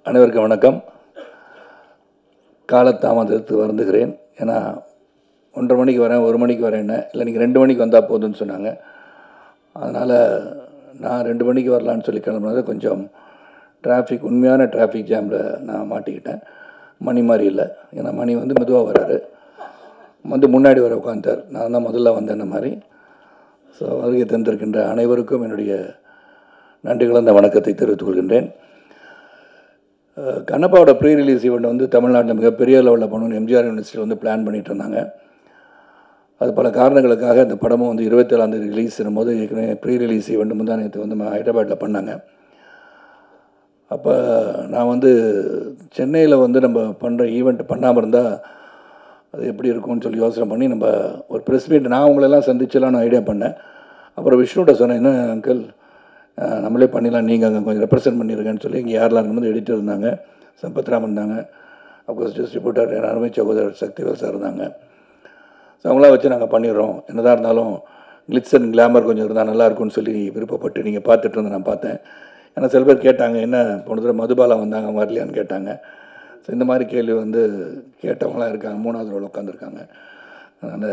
அனைவருக்கும் வணக்கம். காலதாமதத்துக்கு வருந்துகிறேன். ஏன்னா 1:30 மணிக்கு வரேன், 1 மணிக்கு வரேன்னு, இல்லை நீங்கள் 2 மணிக்கு வந்தால் போதும்னு சொன்னாங்க. அதனால் நான் 2 மணிக்கு வரலான்னு சொல்லி கிளம்புனது கொஞ்சம் டிராஃபிக், உண்மையான டிராஃபிக் ஜாமில் நான் மாட்டிக்கிட்டேன். மணி மாதிரி இல்லை. ஏன்னா மணி வந்து மெதுவாக வர்றாரு, வந்து முன்னாடி வர உட்காந்துட்டார். நான் தான் முதல்ல வந்தேன்ன மாதிரி. ஸோ வருகை தந்திருக்கின்ற அனைவருக்கும் என்னுடைய நன்றி கலந்த வணக்கத்தை தெரிவித்துக் கொள்கின்றேன். கண்ணப்பாவோட ப்ரீ ரிலீஸ் ஈவெண்ட் வந்து தமிழ்நாட்டில் மிகப்பெரிய லெவலில் பண்ணணும்னு எம்ஜிஆர் யூனிவர்சிட்டியில் வந்து பிளான் பண்ணிகிட்டு இருந்தாங்க. அது பல காரணங்களுக்காக இந்த படமும் வந்து 27ஆம் தேதி ரிலீஸ் பண்ணும்போது ஏற்கனவே ப்ரீ ரிலீஸ் ஈவெண்ட் முந்தானத்து வந்து ஹைதராபாத்தில் பண்ணாங்க. அப்போ நான் வந்து சென்னையில் வந்து நம்ம பண்ணுற ஈவெண்ட் பண்ணாமல் இருந்தால் அது எப்படி இருக்கும்னு சொல்லி யோசனை பண்ணி நம்ம ஒரு ப்ரெஸ் மீட் நான் அவங்களெல்லாம் சந்திச்சலான்னு ஐடியா பண்ணேன். அப்புறம் விஷ்ணுகிட்ட சொன்னேன், என்ன அங்கிள் நம்மளே பண்ணிடலாம், நீங்கள் அங்கே கொஞ்சம் ரெப்ரசென்ட் பண்ணியிருக்கேன்னு சொல்லி இங்கே யாரெல்லாம் இருக்கும்போது எடிட்டர் இருந்தாங்க, சம்பத்ராமன் இருந்தாங்க, அப்கோர்ஸ் டிஸ்ட்ரிபியூட்டர் என் அருமை சகோதரர் சக்திவேல் சார் இருந்தாங்க. ஸோ அவங்களாம் வச்சு நாங்கள் பண்ணிடுறோம், என்னதான் இருந்தாலும் கிளிட்ஸ் அண்ட் கிளாமர் கொஞ்சம் இருந்தால் நல்லாயிருக்கும்னு சொல்லி விருப்பப்பட்டு நீங்கள் பார்த்துட்டு இருந்து நான் பார்த்தேன். ஏன்னா சில பேர் கேட்டாங்க, என்ன போன தடவை மதுபாலா வந்தாங்க வரலையான்னு கேட்டாங்க. ஸோ இந்த மாதிரி கேள்வி வந்து கேட்டவங்களாம் இருக்காங்க, 3வது ரோல் உட்காந்துருக்காங்க. அதனால்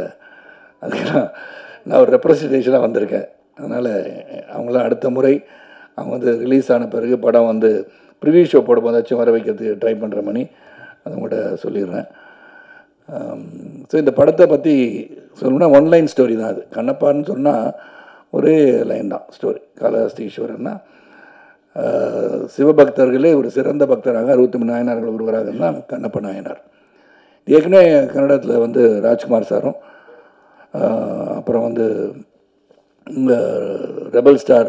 அதுக்கெல்லாம் நான் ஒரு ரெப்ரசன்டேஷனாக வந்திருக்கேன். அதனால் அவங்களாம் அடுத்த முறை அவங்க வந்து ரிலீஸ் ஆன பிறகு படம் வந்து ப்ரிவியூ ஷோ போடும்போதாச்சும் வர வைக்கிறதுக்கு ட்ரை பண்ணுற மணி அதை உங்கள்கிட்ட சொல்லிடுறேன். ஸோ இந்த படத்தை பற்றி சொல்லணும்னா ஒன்லைன் ஸ்டோரி தான். அது கண்ணப்பான்னு சொன்னால் ஒரே லைன் தான் ஸ்டோரி. காளஹஸ்தீஸ்வரர்னா சிவபக்தர்களே ஒரு சிறந்த பக்தராக 63 நாயனார்கள் ஒருவராக தான் கண்ணப்ப நாயனார். ஏற்கனவே கன்னடத்தில் வந்து ராஜ்குமார் சாரும் அப்புறம் வந்து இந்த ரெபல் ஸ்டார்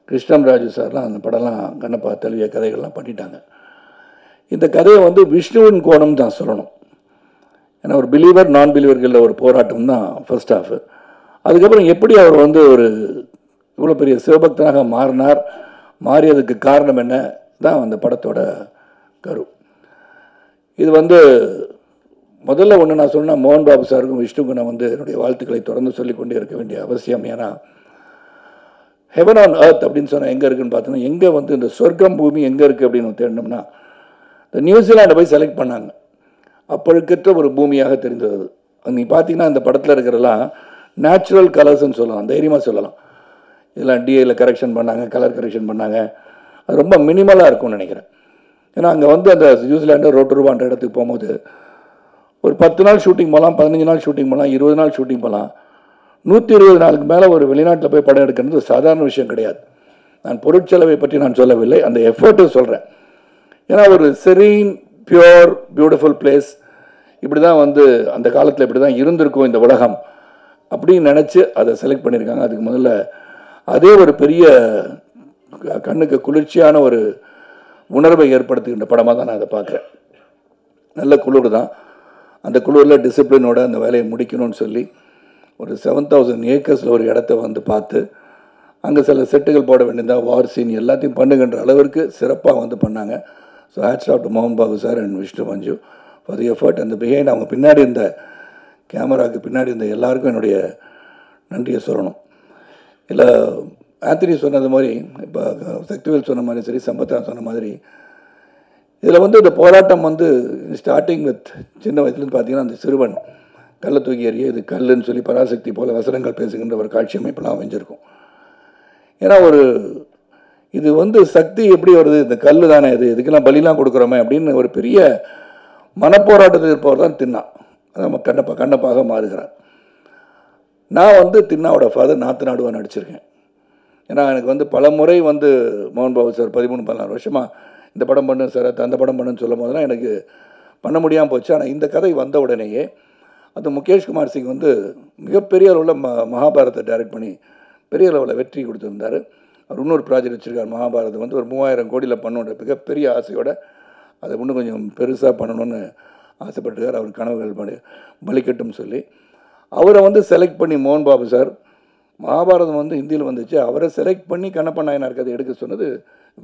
கிருஷ்ணம் ராஜு சார்லாம் அந்த படம்லாம் கண்ணப்பா தழுவிய கதைகள்லாம் பண்ணிட்டாங்க. இந்த கதையை வந்து விஷ்ணுவின் கோணம் தான் சொல்லணும். ஏன்னா ஒரு பிலீவர் நான் பிலீவர்களில் ஒரு போராட்டம் தான் ஃபர்ஸ்ட் ஹாஃப். அதுக்கப்புறம் எப்படி அவர் வந்து ஒரு இவ்வளோ பெரிய சிவபக்தனாக மாறியதுக்கு காரணம் என்ன தான் அந்த படத்தோட கரு. இது வந்து முதல்ல ஒன்று நான் சொன்னால் மோகன் பாபு சாருக்கும் விஷ்ணுக்கும் நான் வந்து என்னுடைய வாழ்த்துக்களை தொடர்ந்து சொல்லிக்கொண்டே இருக்க வேண்டிய அவசியம். ஏன்னா ஹெவன் ஆன் எர்த் அப்படின்னு சொன்னால் எங்கே இருக்குதுன்னு பார்த்தோன்னா, எங்கே வந்து இந்த சொர்க்கம் பூமி எங்கே இருக்குது அப்படின்னு தேடினோம்னா இந்த நியூசிலாண்டை போய் செலக்ட் பண்ணாங்க. அப்பழுக்கற்ற ஒரு பூமியாக தெரிந்தது. நீங்கள் பார்த்தீங்கன்னா இந்த படத்தில் இருக்கிறலாம் நேச்சுரல் கலர்ஸ்ன்னு சொல்லலாம், தைரியமாக சொல்லலாம். இதெல்லாம் டிஏயில் கரெக்ஷன் பண்ணாங்க, கலர் கரெக்ஷன் பண்ணாங்க. அது ரொம்ப மினிமலாக இருக்கும்னு நினைக்கிறேன். ஏன்னா அங்கே வந்து அந்த நியூசிலாண்டு ரோட்டருவான்ற இடத்துக்கு போகும்போது ஒரு 10 நாள் ஷூட்டிங் போகலாம், 15 நாள் ஷூட்டிங் போகலாம், 20 நாள் ஷூட்டிங் போகலாம். 120 நாளுக்கு மேலே ஒரு வெளிநாட்டில் போய் படம் எடுக்கிறது சாதாரண விஷயம் கிடையாது. நான் பொருட்செலவை பற்றி நான் சொல்லவில்லை, அந்த எஃபர்ட்டு சொல்கிறேன். ஏன்னா ஒரு செரீன் பியூர் பியூட்டிஃபுல் பிளேஸ் இப்படி தான் வந்து அந்த காலத்தில் இப்படி தான் இருந்திருக்கும் இந்த உலகம் அப்படின்னு நினச்சி அதை செலக்ட் பண்ணியிருக்காங்க. அதுக்கு முதல்ல அதே ஒரு பெரிய கண்ணுக்கு குளிர்ச்சியான ஒரு உணர்வை ஏற்படுத்துகின்ற படமாக தான் நான் அதை பார்க்குறேன். நல்ல குளிர் தான். அந்த குழுவில் டிசிப்ளினோட அந்த வேலையை முடிக்கணும்னு சொல்லி ஒரு 7000 ஏக்கர்ஸில் ஒரு இடத்த வந்து பார்த்து அங்கே சில செட்டுகள் போட வேண்டியதாக வார் சீன் எல்லாத்தையும் பண்ணுகின்ற அளவிற்கு சிறப்பாக வந்து பண்ணாங்க. ஸோ ஹேட்ஸ் ஆஃப் டு மோகன் Babu sir and Vishnu Manju for the effort. அந்த பிஹைண்ட் அவங்க பின்னாடி இருந்த கேமராவுக்கு பின்னாடி இருந்த எல்லாருக்கும் என்னுடைய நன்றியை சொல்லணும். இல்லை ஆந்தனி சொன்னது மாதிரி, இப்போ சக்திவேல் சொன்ன மாதிரி சரி, சம்பத்ராமன் சொன்ன மாதிரி, இதில் வந்து இந்த போராட்டம் வந்து ஸ்டார்டிங் வித் சின்ன வயசுலேருந்து பார்த்தீங்கன்னா அந்த சிறுவன் கல்லை தூக்கி எறிய இது கல்லுன்னு சொல்லி பராசக்தி போல் வசனங்கள் பேசுகின்ற ஒரு காட்சி அமைப்பெல்லாம் அமைஞ்சிருக்கும். ஏன்னா ஒரு இது வந்து சக்தி எப்படி வருது, இந்த கல் தானே இது, இதுக்கெல்லாம் பலிலாம் கொடுக்குறோமே அப்படின்னு ஒரு பெரிய மனப்போராட்டத்தில் இருப்பவர் தான் தின்னா. நம்ம கண்ணப்பாக மாறுகிறார். நான் வந்து தின்னாவோட ஃபாதர் நாத்தநாடுவாக நடிச்சிருக்கேன். ஏன்னா எனக்கு வந்து பல முறை வந்து மோகன் பாபு சார் 13-14 வருஷமாக இந்த படம் பண்ணு சார், அந்த படம் பண்ணுன்னு சொல்லும் போதெல்லாம் எனக்கு பண்ண முடியாமல் போச்சு. ஆனால் இந்த கதை வந்த உடனேயே அந்த முகேஷ் குமார் சிங் வந்து மிகப்பெரிய அளவில் மகாபாரத்தை டைரக்ட் பண்ணி பெரிய அளவில் வெற்றி கொடுத்துருந்தார். அவர் இன்னொரு ப்ராஜெக்ட் வச்சுருக்கார். மகாபாரதம் வந்து ஒரு 3000 கோடியில் பண்ணணுன்ற மிகப்பெரிய ஆசையோடு அதை இன்னும் கொஞ்சம் பெருசாக பண்ணணும்னு ஆசைப்பட்டுருக்கார். அவர் கனவுகள் பலிக்கட்டும் சொல்லி அவரை வந்து செலக்ட் பண்ணி மோகன் பாபு சார் மகாபாரதம் வந்து ஹிந்தியில் வந்துச்சு, அவரை செலக்ட் பண்ணி கண்ணப்ப நாயனார் கதை எடுக்க சொன்னது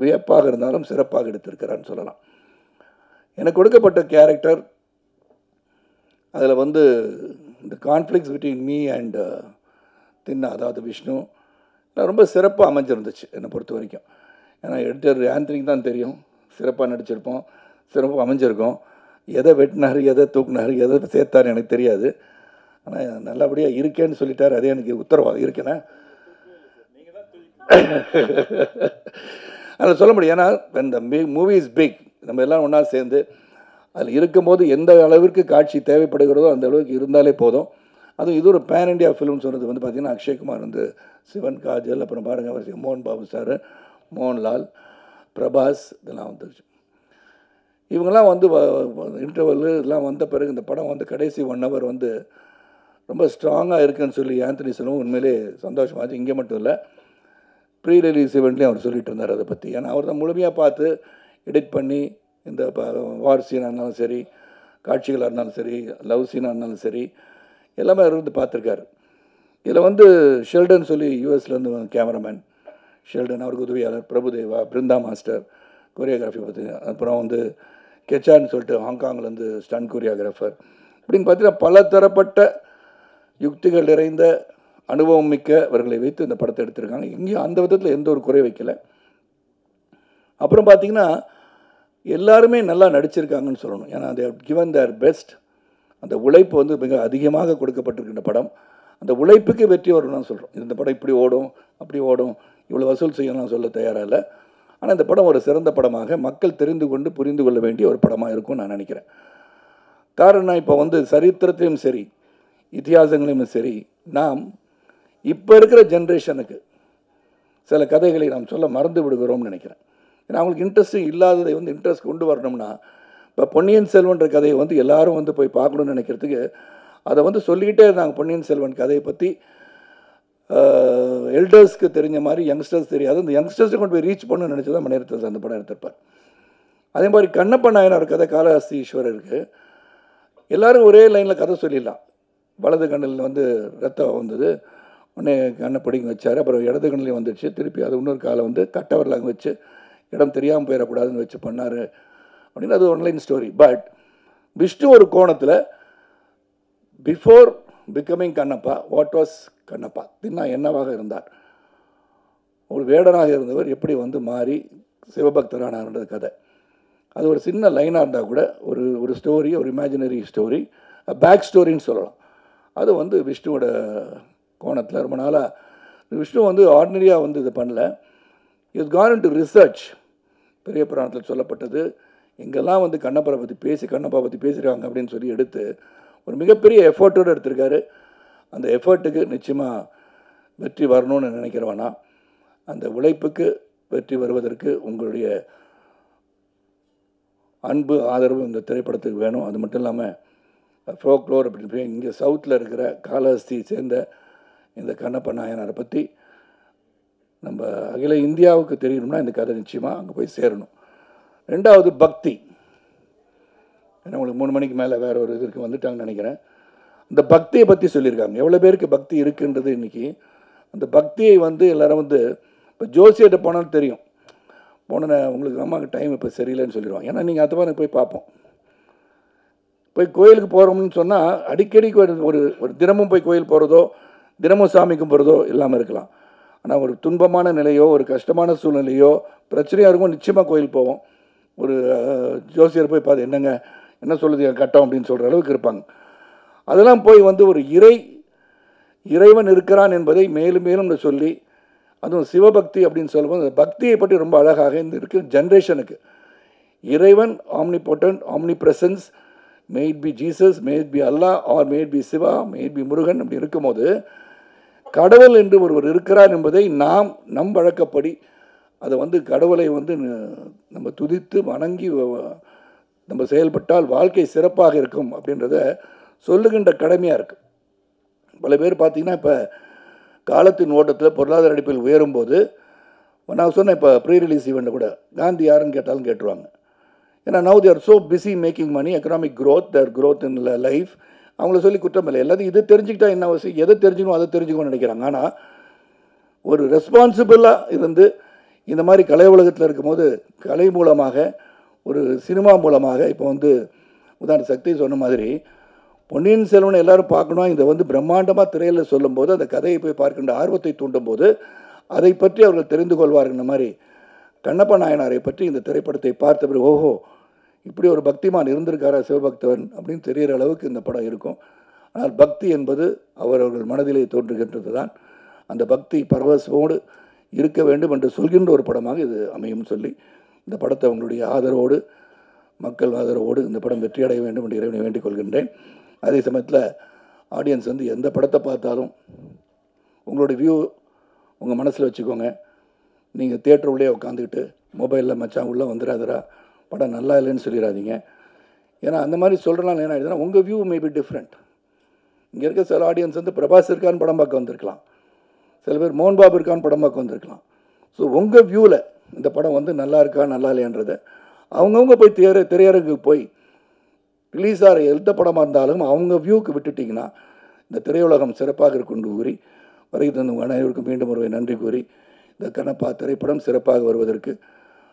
வியப்பாக இருந்தாலும் சிறப்பாக எடுத்திருக்கிறான்னு சொல்லலாம். எனக்கு கொடுக்கப்பட்ட கேரக்டர் அதில் வந்து இந்த கான்ஃப்ளிக்ஸ் பிட்வீன் மீ அண்ட் தின்னா, அதாவது விஷ்ணு, ரொம்ப சிறப்பாக அமைஞ்சிருந்துச்சு என்னை பொறுத்த வரைக்கும். ஏன்னா எடிட்டர் ஆந்தனிக்கு தான் தெரியும் சிறப்பாக நடிச்சிருப்போம், சிறப்பாக அமைஞ்சிருக்கோம். எதை வெட்டினார், எதை தூக்குனார், எதை சேர்த்தார் எனக்கு தெரியாது. ஆனால் நல்லபடியாக இருக்கேன்னு சொல்லிட்டார். அதே எனக்கு உத்தரவாதம் இருக்கேன்னா அதில் சொல்ல முடியும். ஏன்னா இந்த மூவி இஸ் பிக், நம்ம எல்லாம் ஒன்றா சேர்ந்து அதில் இருக்கும்போது எந்த அளவிற்கு காட்சி தேவைப்படுகிறதோ அந்த அளவுக்கு இருந்தாலே போதும். அதுவும் இது ஒரு பேன் இண்டியா ஃபிலிம் சொன்னது வந்து பார்த்திங்கன்னா அக்ஷய்குமார் வந்து, சிவன், காஜல், அப்புறம் பாருங்கள் அவர் மோகன் பாபு சார், மோகன்லால், பிரபாஸ், இதெல்லாம் வந்துருச்சு. இவங்கெல்லாம் வந்து இன்டர்வல் இதெல்லாம் வந்த பிறகு இந்த படம் வந்து கடைசி 1 hour வந்து ரொம்ப ஸ்ட்ராங்காக இருக்குதுன்னு சொல்லி ஆந்தனி செல்வம் உண்மையிலே சந்தோஷமாச்சு. இங்கே மட்டும் இல்லை, ப்ரீ ரிலீஸ் ஈவெண்ட்லேயும் அவர் சொல்லிட்டு இருந்தார் அதை பற்றி. ஏன்னா அவர் தான் முழுமையாக பார்த்து எடிட் பண்ணி இந்த வார் சீனாக இருந்தாலும் சரி, காட்சிகளாக இருந்தாலும் சரி, லவ் சீனாக இருந்தாலும் சரி, எல்லாமே இருந்து பார்த்துருக்காரு. இதில் வந்து ஷெல்டன் சொல்லி யூஎஸ்லேருந்து கேமராமேன் ஷெல்டன், அவருக்கு உதவியாளர் பிரபுதேவா, பிருந்தா மாஸ்டர் கொரியோகிராஃபி பற்றி, அப்புறம் வந்து கெச்சான்னு சொல்லிட்டு ஹாங்காங்லேருந்து ஸ்டன் கொரியோகிராஃபர், இப்படின்னு பார்த்தீங்கன்னா பல தரப்பட்ட யுக்திகள் நிறைந்த அனுபவம் மிக்கவர்களை வைத்து இந்த படத்தை எடுத்திருக்காங்க. இங்கேயும் அந்த விதத்தில் எந்த ஒரு குறை வைக்கலை. அப்புறம் பார்த்திங்கன்னா எல்லாருமே நல்லா நடிச்சிருக்காங்கன்னு சொல்லணும். ஏன்னா they have given their best. அந்த உழைப்பு வந்து மிக அதிகமாக கொடுக்கப்பட்டிருக்கின்ற படம். அந்த உழைப்புக்கு வெற்றி வரும்னு சொல்கிறோம். இந்த படம் இப்படி ஓடும், அப்படி ஓடும், இவ்வளோ வசூல் செய்யணும்னு சொல்ல தயாராக இல்லை. ஆனால் இந்த படம் ஒரு சிறந்த படமாக மக்கள் தெரிந்து கொண்டு புரிந்து கொள்ள வேண்டிய ஒரு படமாக இருக்கும்னு நான் நினைக்கிறேன். காரணம் இப்போ வந்து சரித்திரத்திலையும் சரி, இதிகாசங்களையும் சரி, நாம் இப்போ இருக்கிற ஜென்ரேஷனுக்கு சில கதைகளை நாம் சொல்ல மறந்து விடுகிறோம்னு நினைக்கிறேன். ஏன்னா அவங்களுக்கு இன்ட்ரெஸ்டிங் இல்லாததை வந்து இன்ட்ரெஸ்ட் கொண்டு வரணும்னா, இப்போ பொன்னியின் செல்வன்ற கதையை வந்து எல்லாரும் வந்து போய் பார்க்கணுன்னு நினைக்கிறதுக்கு அதை வந்து சொல்லிக்கிட்டே இருந்தாங்க. பொன்னியின் செல்வன் கதையை பற்றி எல்டர்ஸ்க்கு தெரிஞ்ச மாதிரி யங்ஸ்டர்ஸ் தெரியாது. அந்த யங்ஸ்டர்ஸை கொண்டு போய் ரீச் பண்ணணும்னு நினச்சி தான் மணிரத்னம் அந்த படம் எடுத்திருப்பார். அதே மாதிரி கண்ணப்ப நாயனார் கதை காளஹஸ்தி ஈஸ்வரருக்கு எல்லோரும் ஒரே லைனில் கதை சொல்லிடலாம். வலது கண்ணில் வந்து ரத்தம் வந்தது, உடனே கண்ணை பிடிங்க வச்சார். அப்புறம் இடது கண்ணிலையும் வந்துடுச்சு. திருப்பி அது இன்னொரு காலை வந்து கட்டவரில் அங்கே வச்சு இடம் தெரியாமல் போயிடக்கூடாதுன்னு வச்சு பண்ணார் அப்படின்னு அது ஒன்லைன் ஸ்டோரி. பட் விஷ்ணு ஒரு கோணத்தில் before becoming Kannappa, what was Kannappa, தின்னா என்னவாக இருந்தார், ஒரு வேடனாக இருந்தவர் எப்படி வந்து மாறி சிவபக்தரானார்ன்றது கதை. அது ஒரு சின்ன லைனாக இருந்தால் கூட ஒரு ஸ்டோரி, ஒரு இமேஜினரி ஸ்டோரி, பேக் ஸ்டோரின்னு சொல்லலாம். அது வந்து விஷ்ணுவோட கோணத்தில் ரொம்ப நாளாக விஷ்ணு வந்து ஆர்டினரியாக வந்து இது பண்ணல. Is gone into research. பெரிய புராணத்தில் சொல்லப்பட்டது, எங்கெல்லாம் வந்து கண்ணப்பரை பற்றி கண்ணப்பா பற்றி பேசுகிறாங்க அப்படின்னு சொல்லி எடுத்து ஒரு மிகப்பெரிய எஃபர்ட்டோடு எடுத்திருக்காரு. அந்த எஃபர்ட்டுக்கு நிச்சயமாக வெற்றி வரணும்னு நினைக்கிறவனா, அந்த உழைப்புக்கு வெற்றி வருவதற்கு உங்களுடைய அன்பு ஆதரவு இந்த திரைப்படத்துக்கு வேணும். அது மட்டும் இல்லாமல் ஃபோக்லோர் அப்படின்னு இங்கே சவுத்தில் இருக்கிற காளஹஸ்தி சேர்ந்த இந்த கண்ணப்ப நாயனாரை பற்றி நம்ம அகில இந்தியாவுக்கு தெரியணும்னா இந்த கதை நிச்சயமாக அங்கே போய் சேரணும். ரெண்டாவது பக்தி. ஏன்னா உங்களுக்கு 3 மணிக்கு மேலே வேறு ஒரு இதுக்கு வந்துட்டாங்கன்னு நினைக்கிறேன். இந்த பக்தியை பற்றி சொல்லியிருக்காங்க. எவ்வளோ பேருக்கு பக்தி இருக்குன்றது இன்றைக்கி. அந்த பக்தியை வந்து எல்லோரும் வந்து இப்போ ஜோசியிட்ட போனாலும் தெரியும், போன உங்களுக்கு அம்மாவுக்கு டைம் இப்போ சரியில்லைன்னு சொல்லிடுவாங்க. ஏன்னா நீங்கள் அதை போய் பார்ப்போம். போய் கோயிலுக்கு போகிறோம்னு சொன்னால் அடிக்கடி ஒரு தினமும் போய் கோயில் போகிறதோ தினமும் சாமி கும்பிட்றதோ இல்லாமல் இருக்கலாம். ஆனால் ஒரு துன்பமான நிலையோ ஒரு கஷ்டமான சூழ்நிலையோ பிரச்சனையாக இருக்கும், நிச்சயமாக கோயில் போவோம். ஒரு ஜோசியர் போய் பார்த்து என்னங்க என்ன சொல்லுது கட்டம் அப்படின்னு சொல்கிற அளவுக்கு இருப்பாங்க. அதெல்லாம் போய் வந்து ஒரு இறைவன் இருக்கிறான் என்பதை மேலும் மேலும் சொல்லி, அதுவும் சிவபக்தி அப்படின்னு சொல்லும்போது அந்த பக்தியை பற்றி ரொம்ப அழகாக இந்த இருக்கிற ஜென்ரேஷனுக்கு இறைவன் omnipotent, omnipresence, may it be Jesus, may it be Allah, or may it be Shiva, may it be Murugan அப்படி இருக்கும்போது கடவுள் என்று ஒருவர் இருக்கிறார் என்பதை நாம் நம் வழக்கப்படி அதை வந்து கடவுளை வந்து நம்ம துதித்து வணங்கி நம்ம செயல்பட்டால் வாழ்க்கை சிறப்பாக இருக்கும் அப்படின்றத சொல்லுகின்ற கடமையாக இருக்குது. பல பேர் பார்த்திங்கன்னா இப்போ காலத்தின் ஓட்டத்தில் பொருளாதார அடிப்பில் உயரும்போது நான் சொன்னேன், இப்போ ப்ரீ ரிலீஸ் ஈவெண்ட்டில் கூட காந்தி யாருன்னு கேட்டாலும் கேட்டுருவாங்க. ஏன்னா now they are so busy making money, economic growth, their growth in life. அவங்கள சொல்லி குற்றம் இல்லை, எல்லாத்தையும் இது தெரிஞ்சுக்கிட்டா என்ன அவசியம், எதை தெரிஞ்சுக்கணும் அதை தெரிஞ்சுக்கணும்னு நினைக்கிறாங்க. ஆனால் ஒரு ரெஸ்பான்சிபிளாக இருந்து இந்த மாதிரி கலை உலகத்தில் இருக்கும்போது கலை மூலமாக ஒரு சினிமா மூலமாக இப்போ வந்து உதாரண சக்தி சொன்ன மாதிரி பொன்னியின் செல்வனை எல்லோரும் பார்க்கணும், இதை வந்து பிரம்மாண்டமாக திரையில் சொல்லும்போது அந்த கதையை போய் பார்க்கின்ற ஆர்வத்தை தூண்டும் போது அதை பற்றி அவர்கள் தெரிந்து கொள்வார்கள். இந்த மாதிரி கண்ணப்ப நாயனாரை பற்றி இந்த திரைப்படத்தை பார்த்த பிறகு ஓஹோ இப்படி ஒரு பக்திமான் இருந்திருக்காரா சிவபக்தவன் அப்படின்னு தெரிகிற அளவுக்கு இந்த படம் இருக்கும். ஆனால் பக்தி என்பது அவரவர்கள் மனதிலே தோன்றுகின்றது தான். அந்த பக்தி பரவசமோடு இருக்க வேண்டும் என்று சொல்கின்ற ஒரு படமாக இது அமையும் சொல்லி இந்த படத்தை உங்களுடைய ஆதரவோடு, மக்கள் ஆதரவோடு இந்த படம் வெற்றியடைய வேண்டும் என்று இறைவனை வேண்டிக் கொள்கின்றேன். அதே சமயத்தில் ஆடியன்ஸ் வந்து எந்த படத்தை பார்த்தாலும் உங்களுடைய வியூ உங்கள் மனசில் வச்சுக்கோங்க. நீங்கள் தியேட்டர் உள்ளே உட்காந்துக்கிட்டு மொபைலில் மச்சான் உள்ளே வந்துடாதரா படம் நல்லா இல்லைன்னு சொல்லிடாதீங்க. ஏன்னா அந்த மாதிரி சொல்கிறனால என்ன ஆகிடுதுன்னா உங்கள் வியூ மே பி டிஃப்ரெண்ட். இங்கே இருக்க சில ஆடியன்ஸ் வந்து பிரபாஸ் இருக்கான்னு படம் பார்க்க வந்திருக்கலாம், சில பேர் மோகன் பாபு இருக்கான்னு படம் பார்க்க வந்திருக்கலாம். ஸோ உங்கள் வியூவில் இந்த படம் வந்து நல்லா இருக்கா நல்லா இல்லையன்றதை அவங்கவுங்க போய் திரையரங்குக்கு போய் ரிலீஸ் ஆகிற எந்த படமாக இருந்தாலும் அவங்க வியூவுக்கு விட்டுட்டிங்கன்னா இந்த திரையுலகம் சிறப்பாக இருக்குன்னு கூறி வருகை தந்த அனைவருக்கும் மீண்டும் ஒரு நன்றி கூறி இந்த கண்ணப்பா திரைப்படம் சிறப்பாக வருவதற்கு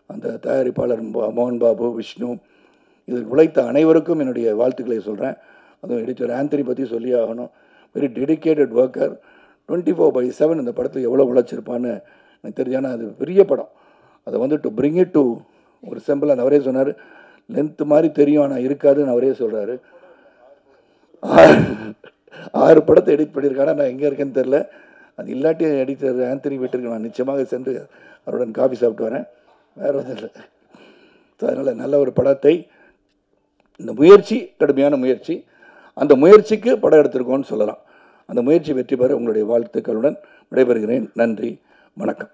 அந்த தயாரிப்பாளர் மோகன் பாபு, விஷ்ணு, இதில் உழைத்த அனைவருக்கும் என்னுடைய வாழ்த்துக்களை சொல்கிறேன். அதுவும் எடிட்டர் ஆந்தனி பற்றி சொல்லி ஆகணும். Very dedicated worker. 24/7 இந்த படத்தில் எவ்வளோ உழைச்சிருப்பான்னு எனக்கு தெரிஞ்சானா அது பெரிய படம். அதை வந்து டு பிரிங் இட் டு ஒரு சிம்பிள், அந்த அவரே சொன்னார் லென்த்து மாதிரி தெரியும் ஆனால் இருக்காதுன்னு அவரே சொல்கிறாரு. 6 படத்தை எடிட் பண்ணியிருக்காங்க. நான் எங்கே இருக்கேன்னு தெரில. அது இல்லாட்டி எடிட்டர் ஆந்தனி வீட்டிற்கு நான் நிச்சயமாக சென்று அவருடன் காஃபி சாப்பிட்டு வரேன். வேறு ஒன்றும் இல்லை. ஸோ அதனால் நல்ல ஒரு படத்தை, இந்த முயற்சி கடுமையான முயற்சி, அந்த முயற்சிக்கு படம் எடுத்திருக்கோன்னு சொல்லலாம். அந்த முயற்சி வெற்றி பெற உங்களுடைய வாழ்த்துக்களுடன் விடைபெறுகிறேன். நன்றி, வணக்கம்.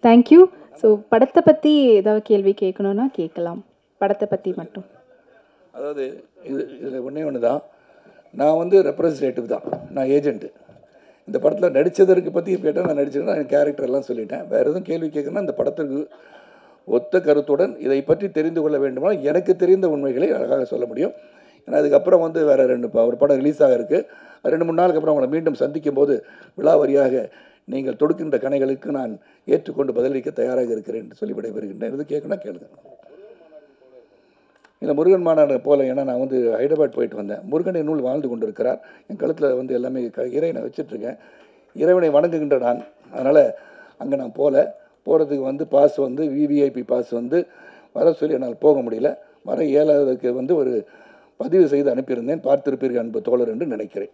தேங்க்யூ. ஸோ படத்தை பற்றி ஏதாவது கேள்வி கேட்கணுன்னா கேட்கலாம். படத்தை பற்றி மட்டும். அதாவது இதில் ஒன்று தான், நான் வந்து ரெப்ரஸன்டேட்டிவ் தான், நான் ஏஜென்ட்டு. இந்த படத்தில் நடித்ததற்கு பற்றி கேட்டால் நான் நடிச்சிருக்கேன், என் கேரக்டர் எல்லாம் சொல்லிட்டேன். வேறு எதுவும் கேள்வி கேட்கணும்னா இந்த படத்திற்கு ஒத்த கருத்துடன் இதை பற்றி தெரிந்து கொள்ள வேண்டுமா எனக்கு தெரிந்த உண்மைகளை அழகாக சொல்ல முடியும். ஏன்னா அதுக்கப்புறம் வந்து வேறு ஒரு படம் ரிலீஸ் ஆக இருக்குது. 2-3 நாளுக்கு அப்புறம் அவங்களை மீண்டும் சந்திக்கும் போது விழாவரியாக நீங்கள் தொடுக்கின்ற கணைகளுக்கு நான் ஏற்றுக்கொண்டு பதிலளிக்க தயாராக இருக்கிறேன் என்று சொல்லி விடைபெறுகின்றேன். எது கேட்கணும் கேளுங்க. இல்லை முருகன் மாநாடு போல, ஏன்னா நான் வந்து ஹைதராபாத் போயிட்டு வந்தேன். முருகன் நூல் வாழ்ந்து கொண்டு இருக்கிறார். என் கழுத்தில் வந்து எல்லாமே இறைவனை வச்சுட்ருக்கேன். இறைவனை வணங்குகின்ற நான். அதனால் அங்கே நான் போகிறதுக்கு வந்து பாஸ் வந்து விவிஐபி பாஸ் வந்து வர சொல்லி என்னால் போக முடியல. வர 7க்கு வந்து ஒரு பதிவு செய்து அனுப்பியிருந்தேன். பார்த்திருப்பீர்கள் அன்பு தோழர் என்று நினைக்கிறேன்.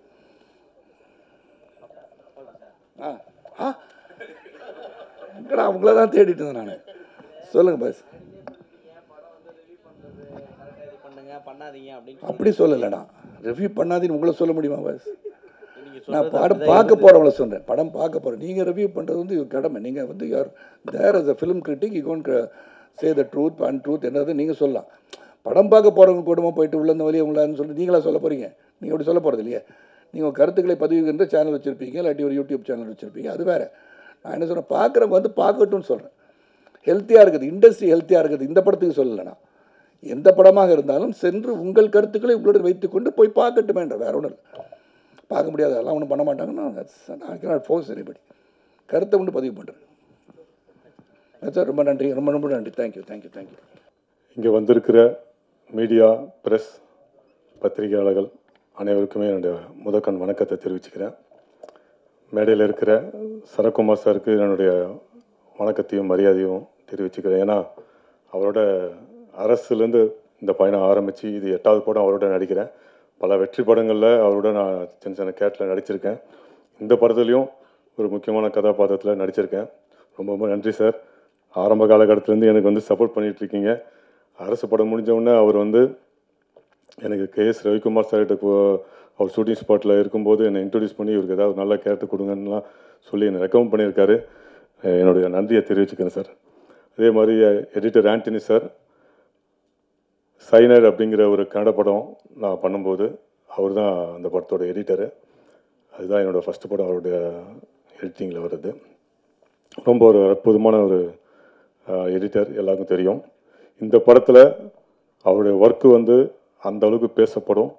அவங்கள தான் தேடிட்டு இருந்தேன் நான். சொல்லுங்கள் பாஸ். அப்படி சொல்லலைண்ணா, ரிவ்யூ பண்ணாதீன்னு உங்களை சொல்ல முடியுமா பாஸ்? நான் படம் பார்க்க போகிறவங்கள சொல்கிறேன். படம் பார்க்க போகிறேன். நீங்கள் ரிவ்யூ பண்ணுறது வந்து கடமை. நீங்கள் வந்து யார் there as a film critic you can't say the truth untruth என்னது நீங்கள் சொல்லலாம். படம் பார்க்க போகிறவங்க கூடமாக போயிட்டு உள்ளே வழியை உள்ளான்னு சொல்லிட்டு நீங்களா சொல்ல போகிறீங்க? நீங்கள் அப்படி சொல்ல போகிறது இல்லையா? நீங்கள் கருத்துக்களை பதிவுகின்ற சேனல் வச்சுருப்பீங்க, இல்லாட்டி ஒரு யூடியூப் சேனல் வச்சுருப்பீங்க, அது வேறு. நான் என்ன சொல்கிறேன், பார்க்குறவங்க வந்து பார்க்கட்டும்னு சொல்கிறேன். ஹெல்த்தியாக இருக்குது, இண்டஸ்ட்ரி ஹெல்த்தியாக இருக்குது. இந்த படத்துக்கு சொல்லலைண்ணா, எந்த படமாக இருந்தாலும் சென்று உங்கள் கருத்துக்களை உங்களுடன் வைத்துக்கொண்டு போய் பார்க்கட்டுமேன்ற, வேற ஒன்றும் இல்லை. பார்க்க முடியாது, அதெல்லாம் ஒன்றும் பண்ண மாட்டாங்கன்னா நான் கேன் ஃபோர்ஸ் எனிபடி. கருத்தை கொண்டு பதிவு பண்ணுறேன் சார். ரொம்ப நன்றி, ரொம்ப ரொம்ப நன்றி. Thank you thank you thank you. இங்கே வந்திருக்கிற மீடியா, ப்ரெஸ், பத்திரிகையாளர்கள் அனைவருக்குமே என்னுடைய முதற்கண் வணக்கத்தை தெரிவிச்சுக்கிறேன். மேடையில் இருக்கிற சரத்குமார் சாருக்கு என்னுடைய வணக்கத்தையும் மரியாதையும் தெரிவிச்சுக்கிறேன். ஏன்னா அவரோட அரசுலேருந்து இந்த பயணம் ஆரம்பித்து இது 8வது படம் அவரோட நடிக்கிறேன். பல வெற்றி படங்களில் அவரோட நான் சின்ன சின்ன கேட்டில் நடிச்சிருக்கேன். இந்த படத்துலையும் ஒரு முக்கியமான கதாபாத்திரத்தில் நடிச்சிருக்கேன். ரொம்ப ரொம்ப நன்றி சார். ஆரம்ப காலகட்டத்திலேருந்து எனக்கு வந்து சப்போர்ட் பண்ணிகிட்ருக்கீங்க. அரசு படம் முடிஞ்சவுடனே அவர் வந்து எனக்கு கேஎஸ் ரவிக்குமார் சார்கிட்ட அவர் ஷூட்டிங் ஸ்பாட்டில் இருக்கும்போது என்னை இன்ட்ரடியூஸ் பண்ணி இவருக்கு ஏதாவது நல்ல கேரக்டர் கொடுங்கன்னுலாம் சொல்லி என்னை ரெக்கமெண்ட் பண்ணியிருக்காரு. என்னுடைய நன்றியை தெரிவிச்சுக்கிறேன் சார். அதே மாதிரி எடிட்டர் ஆண்டனி சார், சைனர் அப்படிங்கிற ஒரு கன்னட படம் நான் பண்ணும்போது அவர் தான் அந்த படத்தோட எடிட்டரு. அதுதான் என்னோடய ஃபஸ்ட்டு படம் அவருடைய எடிட்டிங்கில் வருது. ரொம்ப ஒரு அற்புதமான ஒரு எடிட்டர், எல்லாருக்கும் தெரியும். இந்த படத்தில் அவருடைய ஒர்க்கு வந்து அந்த அளவுக்கு பேசப்படும்.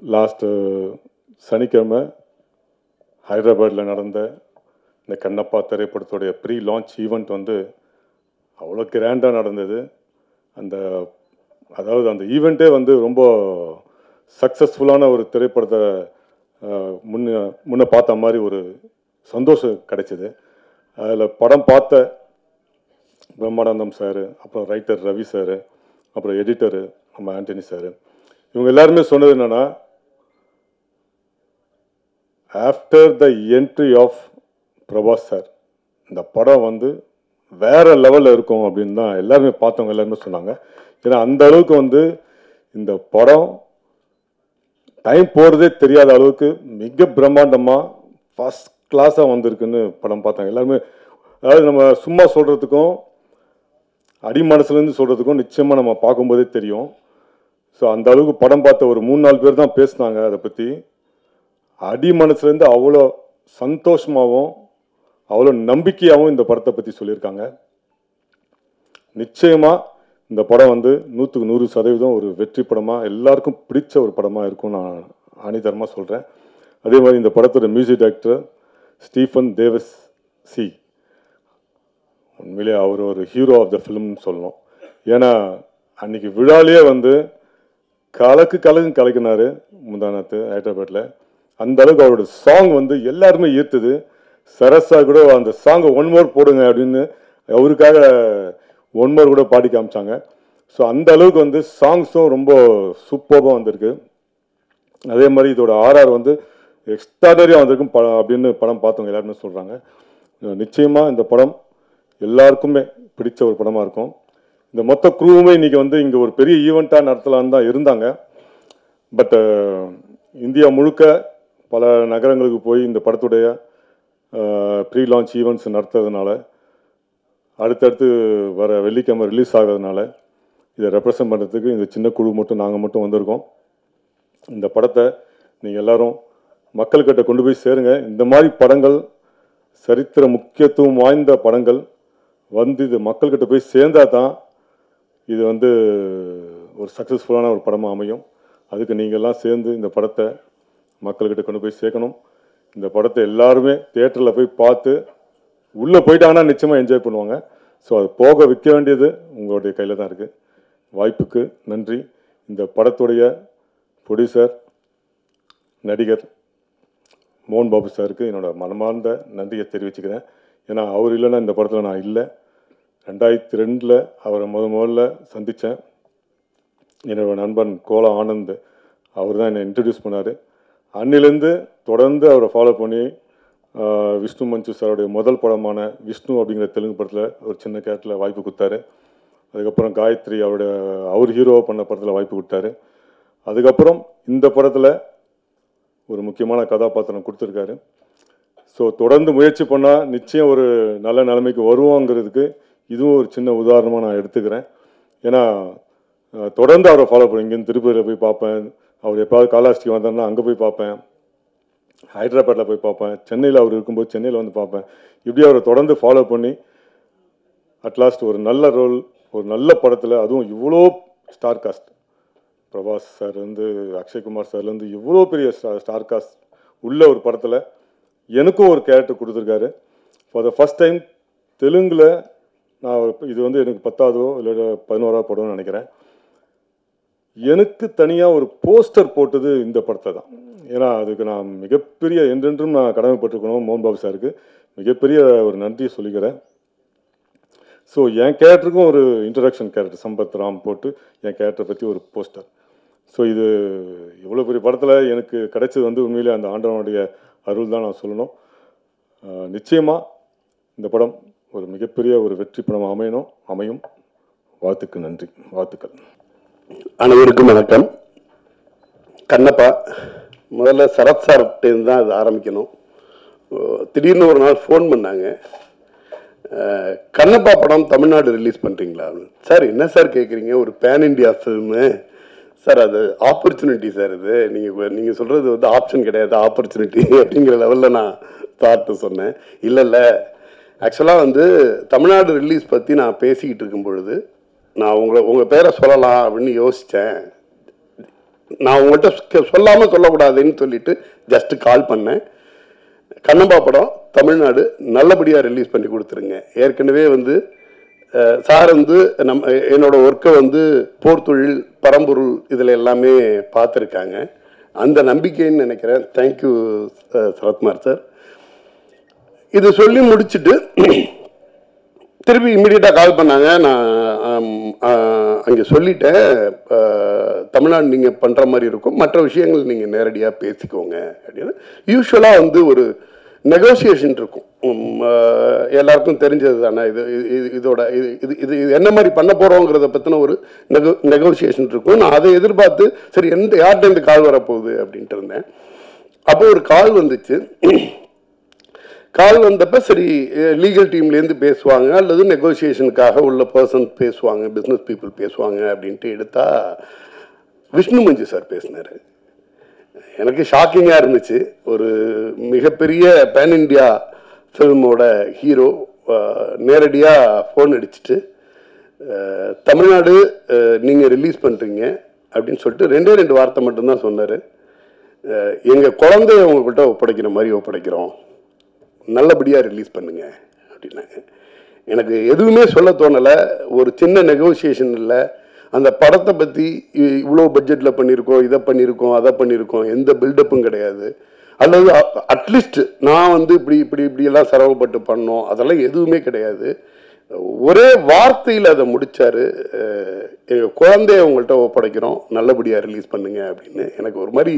லாஸ்ட்டு சனிக்கிழமை ஹைதராபாத்தில் நடந்த இந்த கண்ணப்பா திரைப்படத்துடைய ப்ரீ லான்ச் ஈவெண்ட் வந்து அவ்வளோ கிராண்டாக நடந்தது. அதாவது அந்த ஈவெண்ட்டே வந்து ரொம்ப சக்ஸஸ்ஃபுல்லான ஒரு திரைப்படத்தை முன்ன பார்த்த மாதிரி ஒரு சந்தோஷம் கிடைச்சிது. அதில் படம் பார்த்த பிரம்மானந்தம் சார், அப்புறம் ரைட்டர் ரவி சார், அப்புறம் எடிட்டரு நம்ம ஆண்டனி சார், இவங்க எல்லாருமே சொன்னது என்னென்னா, after the entry of Prabhas sir இந்த படம் வந்து வேற லெவலில் இருக்கும் அப்படின்னு தான் எல்லாருமே பார்த்தவங்க எல்லாருமே சொன்னாங்க. ஏன்னா அந்த அளவுக்கு வந்து இந்த படம் டைம் போகிறதே தெரியாத அளவுக்கு மிக பிரம்மாண்டமாக ஃபஸ்ட் கிளாஸாக வந்திருக்குன்னு படம் பார்த்தாங்க எல்லாருமே. அதாவது நம்ம சும்மா சொல்கிறதுக்கும் அடி மனசுலேருந்து சொல்கிறதுக்கும் நிச்சயமாக நம்ம பார்க்கும்போதே தெரியும். ஸோ அந்த அளவுக்கு படம் பார்த்த ஒரு 3-4 பேர் தான் பேசினாங்க அதை பற்றி. அடி மனசுலேருந்து அவ்வளோ சந்தோஷமாகவும் அவ்வளோ நம்பிக்கையாகவும் இந்த படத்தை பற்றி சொல்லியிருக்காங்க. நிச்சயமாக இந்த படம் வந்து 100க்கு 100% ஒரு வெற்றி படமாக எல்லாருக்கும் பிடிச்ச ஒரு படமாக இருக்கும் நான் ஆணித்தரமாக சொல்கிறேன். அதே மாதிரி இந்த படத்தோட மியூசிக் டைரக்டர் ஸ்டீஃபன் தேவஸ் சி, உண்மையிலே அவர் ஒரு ஹீரோ ஆஃப் த ஃபிலிம்னு சொல்லணும். ஏன்னா அன்றைக்கி விழாலேயே வந்து கலக்குனாரு முந்தானத்து ஹைதராபாத்தில். அந்த அளவுக்கு அவரோட சாங் வந்து எல்லாருமே ஈர்த்துது. சரஸா கூட அந்த சாங்கை 1 மோர் போடுங்க அப்படின்னு அவருக்காக 1 மோர் கூட பாடி காமிச்சாங்க. ஸோ அந்த அளவுக்கு வந்து சாங்ஸும் ரொம்ப சூப்பராக வந்திருக்கு. அதே மாதிரி இதோட ஆர்ஆர் வந்து எக்ஸ்ட்ராடரியாக வந்திருக்கும் அப்படின்னு படம் பார்த்தவங்க எல்லாருமே சொல்கிறாங்க. நிச்சயமாக இந்த படம் எல்லாருக்குமே பிடிச்ச ஒரு படமாக இருக்கும். இந்த மொத்த குரூவுமே இன்றைக்கி வந்து இங்கே ஒரு பெரிய ஈவெண்ட்டாக நடத்தலான்னு தான் இருந்தாங்க. பட் இந்தியா முழுக்க பல நகரங்களுக்கு போய் இந்த படத்துடைய ப்ரீ லான்ச் ஈவெண்ட்ஸ் நடத்துறதுனால, அடுத்தடுத்து வர வெள்ளிக்கிழமை ரிலீஸ் ஆகிறதுனால இதை ரெப்ரசன்ட் பண்ணுறதுக்கு இந்த சின்ன குழு மட்டும் நாங்கள் மட்டும் வந்திருக்கோம். இந்த படத்தை நீங்கள் எல்லோரும் மக்கள்கிட்ட கொண்டு போய் சேருங்க. இந்த மாதிரி படங்கள், சரித்திர முக்கியத்துவம் வாய்ந்த படங்கள் வந்து இது மக்கள்கிட்ட போய் சேர்ந்தால் தான் இது வந்து ஒரு சக்ஸஸ்ஃபுல்லான ஒரு படமாக அமையும். அதுக்கு நீங்கள்லாம் சேர்ந்து இந்த படத்தை மக்கள்கிட்ட கொண்டு போய் சேர்க்கணும். இந்த படத்தை எல்லாருமே தியேட்டரில் போய் பார்த்து உள்ளே போயிட்டாங்கன்னா நிச்சயமாக என்ஜாய் பண்ணுவாங்க. ஸோ அது போக விற்க வேண்டியது உங்களுடைய கையில் தான் இருக்குது. வாய்ப்புக்கு நன்றி. இந்த படத்துடைய ப்ரொடியூசர் நடிகர் மோகன் பாபு சாருக்கு என்னோடய மனமார்ந்த நன்றியை தெரிவிச்சுக்கிறேன். ஏன்னா அவர் இல்லைன்னா இந்த படத்தில் நான் இல்லை. 2002 அவரை முதல்ல சந்தித்தேன். என்னோடய நண்பன் கோலா ஆனந்த் அவர் தான் என்னை இன்ட்ரடியூஸ் பண்ணார். அன்னிலேருந்து தொடர்ந்து அவரை ஃபாலோ பண்ணி விஷ்ணு மஞ்சு சாருடைய முதல் படமான விஷ்ணு அப்படிங்கிற தெலுங்கு படத்தில் ஒரு சின்ன கேரக்டரில் வாய்ப்பு கொடுத்தாரு. அதுக்கப்புறம் காயத்ரி அவர் ஹீரோவாக பண்ண படத்தில் வாய்ப்பு கொடுத்தாரு. அதுக்கப்புறம் இந்த படத்தில் ஒரு முக்கியமான கதாபாத்திரம் கொடுத்துருக்காரு. ஸோ தொடர்ந்து முயற்சி பண்ணால் நிச்சயம் ஒரு நல்ல நிலைமைக்கு வருவோங்கிறதுக்கு இதுவும் ஒரு சின்ன உதாரணமாக நான் எடுத்துக்கிறேன். ஏன்னா தொடர்ந்து அவரை ஃபாலோ பண்ணி இங்கேருந்து திருப்பதியில் போய் பார்ப்பேன், அவர் எப்பாவது காலாஸ்டிக்கு வந்தாருன்னா அங்கே போய் பார்ப்பேன், ஹைதராபாத்தில் போய் பார்ப்பேன், சென்னையில் அவர் இருக்கும்போது சென்னையில் வந்து பார்ப்பேன். இப்படி அவரை தொடர்ந்து ஃபாலோ பண்ணி அட்லாஸ்ட் ஒரு நல்ல ரோல், ஒரு நல்ல படத்தில், அதுவும் இவ்வளோ ஸ்டார் காஸ்ட், பிரபாஸ் சார்லேருந்து அக்ஷய்குமார் சார்லேருந்து இவ்வளோ பெரிய ஸ்டார் காஸ்ட் உள்ள ஒரு படத்தில் எனக்கும் ஒரு கேரக்டர் கொடுத்துருக்காரு. ஃபார் த ஃபஸ்ட் டைம் தெலுங்கில் நான் இது வந்து எனக்கு 10ஆவதோ இல்லை 11ஆவது படம்னு நினைக்கிறேன். எனக்கு தனியாக ஒரு போஸ்டர் போட்டது இந்த படத்தை தான். ஏன்னா அதுக்கு நான் மிகப்பெரிய என்றென்றும் நான் கடமைப்பட்டிருக்கணும். மோகன் பாபு சாருக்கு மிகப்பெரிய ஒரு நன்றியை சொல்லிக்கிறேன். ஸோ என் கேரக்டருக்கும் ஒரு இன்ட்ரடக்ஷன் கேரக்டர் சம்பத் ராம் போட்டு என் கேரக்டரை பற்றி ஒரு போஸ்டர். ஸோ இது இவ்வளோ பெரிய படத்தில் எனக்கு கிடைச்சது வந்து உண்மையிலே அந்த ஆண்டவனுடைய அருள் தான் நான் சொல்லணும். நிச்சயமாக இந்த படம் ஒரு மிகப்பெரிய ஒரு வெற்றி படம் அமையும். வாழ்த்துக்கு நன்றி. வாழ்த்துக்கள். அனைவருக்கும் வணக்கம். கண்ணப்பா, முதல்ல சரத் சார்கிட்டேருந்து தான் இது ஆரம்பிக்கணும். திடீர்னு ஒரு நாள் ஃபோன் பண்ணாங்க, கண்ணப்பா படம் தமிழ்நாடு ரிலீஸ் பண்ணுறீங்களா? சார் என்ன சார் கேட்குறீங்க, ஒரு பேன் இண்டியா ஃபில்மு சார், அது ஆப்பர்ச்சுனிட்டி சார், இது நீங்கள் சொல்கிறது வந்து ஆப்ஷன் கிடையாது, ஆப்பர்ச்சுனிட்டி அப்படிங்கிற லெவலில் நான் பார்த்து சொன்னேன். இல்லை ஆக்சுவலாக வந்து தமிழ்நாடு ரிலீஸ் பற்றி நான் பேசிக்கிட்டு இருக்கும் பொழுது நான் உங்கள் பேரை சொல்லலாம் அப்படின்னு யோசித்தேன். நான் உங்கள்கிட்ட சொல்லாமல் சொல்லக்கூடாதுன்னு சொல்லிட்டு ஜஸ்ட்டு கால் பண்ணேன். கண்ணப்பா படம் தமிழ்நாடு நல்லபடியாக ரிலீஸ் பண்ணி கொடுத்துருங்க. ஏற்கனவே வந்து சார் வந்து என்னோட ஒர்க்கை வந்து போர்த்தொழில், பரம்பொருள் இதில் எல்லாமே பார்த்துருக்காங்க. அந்த நம்பிக்கைன்னு நினைக்கிறேன். Thank you Sarathkumar sir. இது சொல்லி முடிச்சுட்டு திருப்பி இம்மிடியட்டாக கால் பண்ணாங்க. நான் அங்கே சொல்லிட்டேன், தமிழ்நாடு நீங்கள் பண்ணுற மாதிரி இருக்கும், மற்ற விஷயங்கள் நீங்கள் நேரடியாக பேசிக்கோங்க அப்படின்னு. யூஸ்வலாக வந்து ஒரு நெகோசியேஷன் இருக்கும், எல்லாருக்கும் தெரிஞ்சது தானே. இதோட இது என்ன மாதிரி பண்ண போகிறோங்கிறத பற்றின ஒரு நெகோசியேஷன் இருக்கும். நான் அதை எதிர்பார்த்து சரி யார்கிட்ட இருந்து கால் வரப்போகுது அப்படின்ட்டு இருந்தேன். அப்போ ஒரு கால் வந்துச்சு. கால் வந்தப்ப சரி லீகல் டீம்லேருந்து பேசுவாங்க அல்லது நெகோசியேஷனுக்காக உள்ள பர்சன் பேசுவாங்க, பிஸ்னஸ் பீப்புள் பேசுவாங்க அப்படின்ட்டு எடுத்தா விஷ்ணு மஞ்சு சார் பேசினார். எனக்கு ஷாக்கிங்காக இருந்துச்சு. ஒரு மிகப்பெரிய பேன் இண்டியா ஃபில்மோட ஹீரோ நேரடியாக ஃபோன் அடிச்சுட்டு தமிழ்நாடு நீங்கள் ரிலீஸ் பண்ணுறீங்க அப்படின்னு சொல்லிட்டு 2 வார்த்தை மட்டும்தான் சொன்னார். எங்கள் குழந்தைய உங்கள்கிட்ட ஒப்படைக்கிற மாதிரி ஒப்படைக்கிறோம், நல்லபடியாக ரிலீஸ் பண்ணுங்க அப்படின்னாங்க. எனக்கு எதுவுமே சொல்ல தோணலை. ஒரு சின்ன நெகோசியேஷன் இல்லை. அந்த படத்தை பற்றி இவ்வளோ பட்ஜெட்டில் பண்ணியிருக்கோம், இதை பண்ணியிருக்கோம், அதை பண்ணியிருக்கோம், எந்த பில்டப்பும் கிடையாது. அல்லது அட்லீஸ்ட் நான் வந்து இப்படியெல்லாம் சிரமப்பட்டு பண்ணோம், அதெல்லாம் எதுவுமே கிடையாது. ஒரே வார்த்தையில் அதை முடித்தார், எங்கள் குழந்தைய உங்கள்கிட்ட ஒப்படைக்கிறோம், நல்லபடியாக ரிலீஸ் பண்ணுங்க அப்படின்னு. எனக்கு ஒரு மாதிரி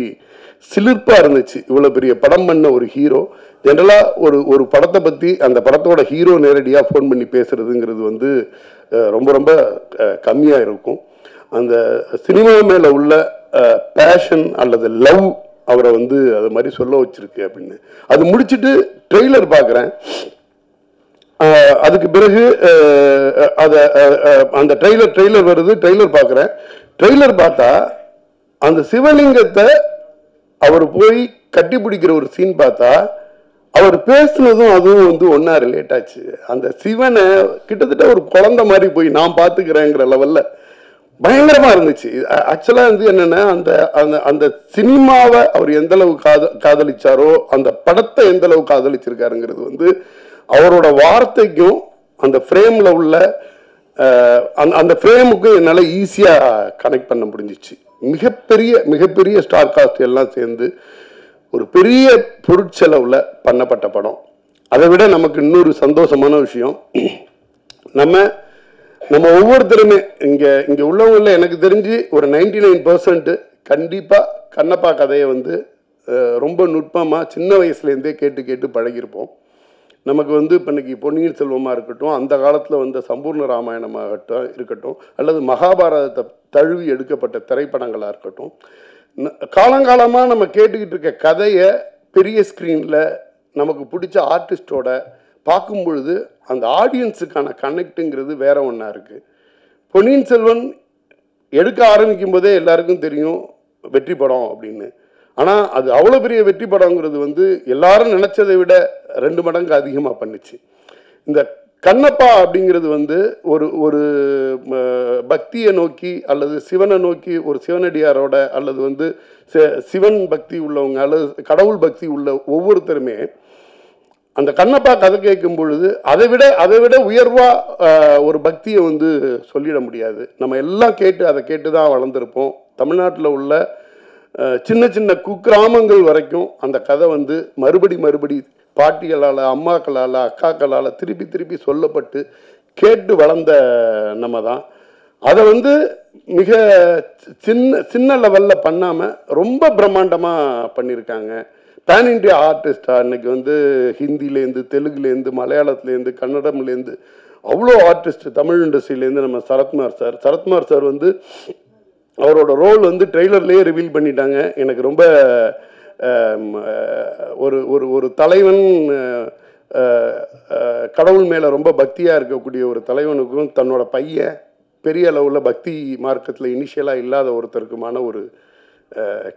சிலிர்ப்பாக இருந்துச்சு. இவ்வளோ பெரிய படம் பண்ண ஒரு ஹீரோ ஜென்ரலாக ஒரு படத்தை பற்றி அந்த படத்தோட ஹீரோ நேரடியாக ஃபோன் பண்ணி பேசுகிறதுங்கிறது வந்து ரொம்ப ரொம்ப கம்மியாக இருக்கும். அந்த சினிமா மேலே உள்ள பேஷன் அல்லது லவ் அவரை வந்து அது மாதிரி சொல்ல வச்சிருக்கு அப்படின்னு. அது முடிச்சுட்டு ட்ரெய்லர் பார்க்குறேன். அதுக்கு பிறகு அந்த ட்ரெய்லர் வருது. ட்ரெய்லர் பார்க்குறேன். ட்ரெய்லர் பார்த்தா அந்த சிவலிங்கத்தை அவர் போய் கட்டி பிடிக்கிற ஒரு சீன் பார்த்தா அவர் பேசுனதும் அதுவும் வந்து ஒன்றா ரிலேட் ஆச்சு. அந்த சிவனை கிட்டத்தட்ட ஒரு குழந்தை மாதிரி போய் நான் பார்த்துக்கிறேங்கிற லெவலில் பயங்கரமாக இருந்துச்சு. ஆக்சுவலாக வந்து என்னென்னா அந்த அந்த அந்த சினிமாவை அவர் எந்தளவு காதலிச்சாரோ அந்த படத்தை எந்தளவு காதலிச்சிருக்காருங்கிறது வந்து அவரோட வார்த்தைக்கும் அந்த ஃப்ரேமில் உள்ள அந்த ஃப்ரேமுக்கும் என்னால் ஈஸியாக கனெக்ட் பண்ண முடிஞ்சிச்சு. மிகப்பெரிய ஸ்டார் காஸ்ட் எல்லாம் சேர்ந்து ஒரு பெரிய பொருட்செலவில் பண்ணப்பட்ட படம். அதை விட நமக்கு இன்னொரு சந்தோஷமான விஷயம், நம்ம ஒவ்வொருத்தருமே இங்கே உள்ளவங்களில் எனக்கு தெரிஞ்சு ஒரு 99% கண்டிப்பாக கண்ணப்பா கதையை வந்து ரொம்ப நுட்பமாக சின்ன வயசுலேருந்தே கேட்டு பழகியிருப்போம். நமக்கு வந்து இப்போ இன்னைக்கு பொன்னியின் செல்வமாக இருக்கட்டும், அந்த காலத்தில் வந்த சம்பூர்ண ராமாயணமாகட்டும் இருக்கட்டும், அல்லது மகாபாரதத்தை தழுவி எடுக்கப்பட்ட திரைப்படங்களாக இருக்கட்டும், காலங்காலமாக நம்ம கேட்டுக்கிட்டு இருக்க கதையை பெரிய ஸ்க்ரீனில் நமக்கு பிடிச்ச ஆர்டிஸ்டோட பார்க்கும் பொழுது அந்த ஆடியன்ஸுக்கான கனெக்டுங்கிறது வேற ஒன்றா இருக்குது. பொன்னியின் செல்வன் எடுக்க ஆரம்பிக்கும் போதே எல்லாருக்கும் தெரியும் வெற்றி படம் அப்படின்னு. ஆனால் அது அவ்வளோ பெரிய வெற்றி படங்கிறது வந்து எல்லாரும் நினச்சதை விட 2 மடங்கு அதிகமாக பண்ணுச்சு. இந்த கண்ணப்பா அப்படிங்கிறது வந்து ஒரு பக்தியை நோக்கி அல்லது சிவனை நோக்கி ஒரு சிவனடியாரோட அல்லது வந்து சிவன் பக்தி உள்ளவங்க அல்லது கடவுள் பக்தி உள்ள ஒவ்வொருத்தருமே அந்த கண்ணப்பா கதை கேட்கும் பொழுது அதை விட உயர்வாக ஒரு பக்தியை வந்து சொல்லிட முடியாது. நம்ம எல்லாம் அதை கேட்டு தான் வளர்ந்துருப்போம். தமிழ்நாட்டில் உள்ள சின்ன குக்கிராமங்கள் வரைக்கும் அந்த கதை வந்து மறுபடி பாட்டிகளால், அம்மாக்களால், அக்காக்களால் திருப்பி சொல்லப்பட்டு கேட்டு வளர்ந்த நம்ம தான். அதை வந்து மிக சின்ன லெவலில் பண்ணாமல் ரொம்ப பிரம்மாண்டமாக பண்ணியிருக்காங்க. பேன் இண்டியா ஆர்டிஸ்டாக இன்னைக்கு வந்து ஹிந்திலேருந்து, தெலுங்குலேருந்து, மலையாளத்துலேருந்து, கன்னடம்லேருந்து அவ்வளோ ஆர்டிஸ்ட், தமிழ் இண்டஸ்ட்ரியிலேருந்து நம்ம சரத்குமார் சார் வந்து அவரோட ரோல் வந்து ட்ரெய்லர்லேயே ரிவீல் பண்ணிட்டாங்க. எனக்கு ரொம்ப ஒரு தலைவன், கடவுள் மேலே ரொம்ப பக்தியாக இருக்கக்கூடிய ஒரு தலைவனுக்கும் தன்னோட பையன் பெரிய அளவில் பக்தி மார்க்கத்தில் இனிஷியலாக இல்லாத ஒருத்தருக்குமான ஒரு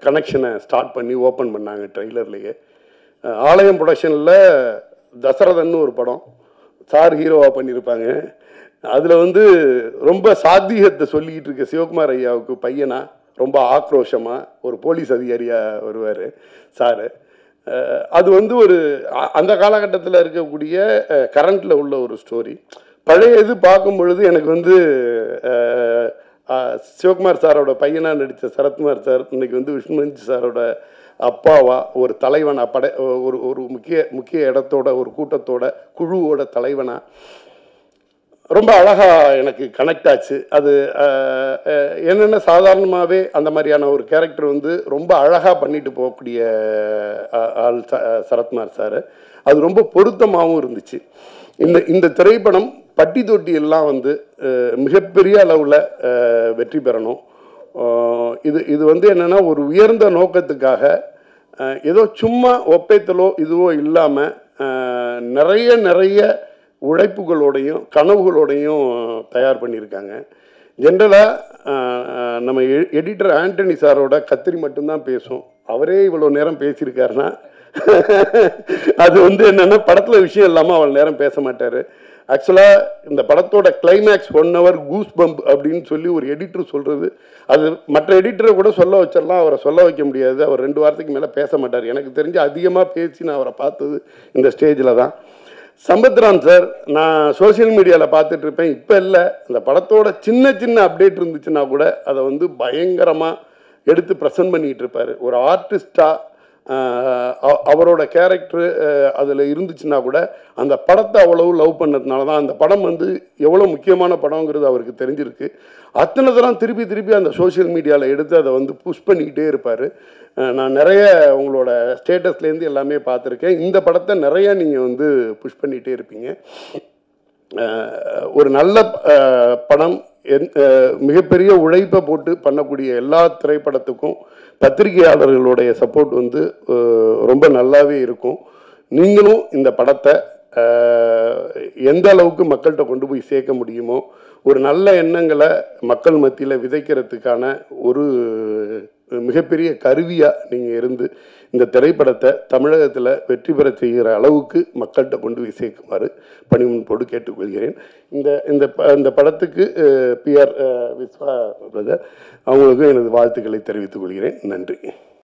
கனெக்ஷனை ஸ்டார்ட் பண்ணி ஓப்பன் பண்ணாங்க ட்ரெய்லர்லேயே. ஆலயம் ப்ரொடக்ஷனில் தசரதன்னு ஒரு படம் சார் ஹீரோவாக பண்ணியிருப்பாங்க. அதில் வந்து ரொம்ப சாத்தியத்தை சொல்லிக்கிட்டு இருக்க சிவகுமார் ஐயாவுக்கு பையனா ரொம்ப ஆக்ரோஷமாக ஒரு போலீஸ் அதிகாரியாக வருவார் சார். அது வந்து அந்த காலகட்டத்தில் இருக்கக்கூடிய கரண்டில் உள்ள ஒரு ஸ்டோரி. பழைய இது பார்க்கும் பொழுது எனக்கு வந்து சிவகுமார் சாரோட பையனாக நடித்த சரத்குமார் சார் இன்னைக்கு வந்து விஷ்ணு மஞ்சு சாரோட அப்பாவா, ஒரு தலைவனா, ஒரு ஒரு முக்கிய இடத்தோட, ஒரு கூட்டத்தோட, குழுவோட தலைவனா ரொம்ப அழகாக எனக்கு கனெக்ட் ஆச்சு. அது என்னென்ன சாதாரணமாகவே அந்த மாதிரியான ஒரு கேரக்டர் வந்து ரொம்ப அழகாக பண்ணிட்டு போகக்கூடிய ஆள் சரத்குமார் சார். அது ரொம்ப பொருத்தமாகவும் இருந்துச்சு. இந்த திரைப்படம் பட்டி தொட்டி எல்லாம் வந்து மிகப்பெரிய அளவில் வெற்றி பெறணும். இது வந்து என்னென்னா ஒரு உயர்ந்த நோக்கத்துக்காக ஏதோ சும்மா ஒப்பைத்தலோ இதுவோ இல்லாமல் நிறைய உழைப்புகளோடையும் கனவுகளோடையும் தயார் பண்ணியிருக்காங்க. ஜென்ரலாக நம்ம எடிட்டர் ஆண்டனி சாரோட கத்திரி மட்டும்தான் பேசும். அவரே இவ்வளோ நேரம் பேசியிருக்காருன்னா அது வந்து என்னென்னா படத்தில் விஷயம் இல்லாமல் அவ்வளோ நேரம் பேச மாட்டார். ஆக்சுவலாக இந்த படத்தோட கிளைமேக்ஸ் 1 hour கூஸ் பம்ப் அப்படின்னு சொல்லி ஒரு எடிட்டர் சொல்கிறது, அது மற்ற எடிட்டரை கூட சொல்ல வச்சிடலாம், அவரை சொல்ல வைக்க முடியாது. அவர் 2 வாரத்துக்கு மேலே பேச மாட்டார். எனக்கு தெரிஞ்சு அதிகமாக பேசி நான் அவரை பார்த்தது இந்த ஸ்டேஜில் தான். சம்பத்ராம் சார் நான் சோசியல் மீடியாவில் பார்த்துட்டு இருப்பேன். இப்போ இல்லை, இந்த படத்தோட சின்ன அப்டேட் இருந்துச்சுன்னா கூட அதை வந்து பயங்கரமாக எடுத்து ப்ரெசென்ட் பண்ணிகிட்டு இருப்பார். ஒரு ஆர்டிஸ்டாக அவரோட கேரக்டரு அதில் இருந்துச்சுன்னா கூட அந்த படத்தை அவ்வளவு லவ் பண்ணதுனால தான் அந்த படம் வந்து எவ்வளோ முக்கியமான படங்கிறது அவருக்கு தெரிஞ்சிருக்கு. அத்தனை தரம் திருப்பி அந்த சோஷியல் மீடியாவில் எடுத்து அதை வந்து புஷ் பண்ணிக்கிட்டே இருப்பார். நான் நிறைய உங்களோட ஸ்டேட்டஸ்லேருந்து எல்லாமே பார்த்துருக்கேன். இந்த படத்தை நிறையா நீங்கள் வந்து புஷ் பண்ணிகிட்டே இருப்பீங்க. ஒரு நல்ல படம் மிகப்பெரிய உழைப்பை போட்டு பண்ணக்கூடிய எல்லா திரைப்படத்துக்கும் பத்திரிகையாளர்களுடைய சப்போர்ட் வந்து ரொம்ப நல்லாவே இருக்கும். நீங்களும் இந்த படத்தை எந்த அளவுக்கு மக்கள்கிட்ட கொண்டு போய் சேர்க்க முடியுமோ, ஒரு நல்ல எண்ணங்களை மக்கள் மத்தியில் விதைக்கிறதுக்கான ஒரு மிகப்பெரிய கருவியாக நீங்கள் இருந்து இந்த திரைப்படத்தை தமிழகத்தில் வெற்றி பெற செய்கிற அளவுக்கு மக்கள்கிட்ட கொண்டு போய் சேர்க்குமாறு பணிமுன்போடு கேட்டுக்கொள்கிறேன். இந்த படத்துக்கு PR விஸ்வா பிரதர் அவங்களுக்கும் எனது வாழ்த்துக்களை தெரிவித்துக் கொள்கிறேன். நன்றி.